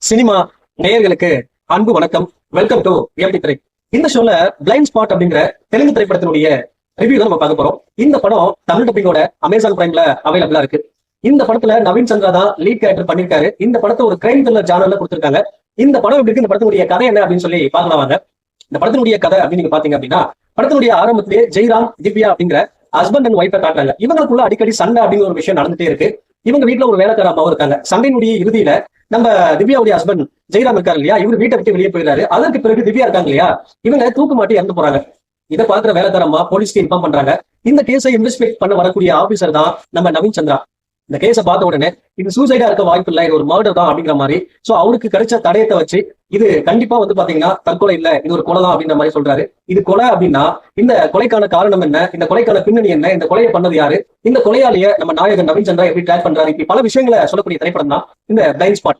Cinema நேயர்களுக்கு அன்பு வணக்கம். வெல்கம் டு விஎம்டி திரை. இந்த ஷோல பிளைண்ட் ஸ்பாட் அப்படிங்கிற தெலுங்கு திரைப்படத்தினுடைய ரிவ்யூ தான் நம்ம பார்க்க போறோம். இந்த படம் தமிழ் டப்பிங்கோட அமேசான் பிரைம்ல அவைலபிளா இருக்கு. இந்த படத்துல நவீன் சந்திரா தான் லீட் கேரக்டர் பண்ணிருக்காரு. இந்த படத்தை ஒரு கிரைம் த்ரில்லர் ஜானர்ல கொடுத்திருக்காங்க. இந்த படம் எப்படி இருக்கு, இந்த படத்தினுடைய கதை என்ன அப்படின்னு சொல்லி பார்க்கலாம் வாங்க. இந்த படத்தினுடைய கதை அப்படின்னு நீங்க பாத்தீங்க அப்படின்னா, படத்தினுடைய ஆரம்பத்திலேயே ஜெய்ராம் திவ்யா அப்படிங்கிற ஹஸ்பண்ட் அண்ட் ஒய்ஃபை காட்டுறாங்க. இவங்களுக்குள்ள அடிக்கடி சண்டை அப்படிங்கிற ஒரு விஷயம் நடந்துட்டே இருக்கு. இவங்க வீட்டுல ஒரு வேலைக்கார அம்மாவும் இருக்காங்க. சண்டையினுடைய இறுதியில நம்ம திவ்யாவுடைய ஹஸ்பண்ட் ஜெயராம் இருக்காரு இல்லையா, இவர் வீட்டை விட்டு வெளியே போயிடாரு. அதற்கு பிறகு திவ்யா இருக்காங்க இல்லையா, இவங்க தூக்கு மாட்டி இறந்து போறாங்க. இதை பாக்குற வேலைக்கார அம்மா போலீஸ்க்கு இன்ஃபார்ம் பண்றாங்க. இந்த கேஸை இன்வெஸ்டிகேட் பண்ண வரக்கூடிய ஆபீசர் தான் நம்ம நவீன் சந்திரா. இந்த கேஸை பார்த்த உடனே இது சூசைடா இருக்க வாய்ப்பு இல்லை, இது ஒரு மர்டர் தான் அப்படிங்கிற மாதிரி. சோ அவருக்கு கிடைச்ச தடயத்தை வச்சு இது கண்டிப்பா பாத்தீங்கன்னா தற்கொலை இல்ல, இது ஒரு கொலை தான் அப்படின்ற மாதிரி சொல்றாரு. இது கொலை அப்படின்னா இந்த கொலைக்கான காரணம் என்ன, இந்த கொலைக்கான பின்னணி என்ன, இந்த கொலையை பண்ணது யாரு, இந்த கொலையாளிய நம்ம நாயகன் நவீன் சந்திரா எப்படி ட்ராக் பண்றாரு, இப்படி பல விஷயங்களை சொல்லக்கூடிய திரைப்படம் தான் இந்த பிளைண்ட் ஸ்பாட்.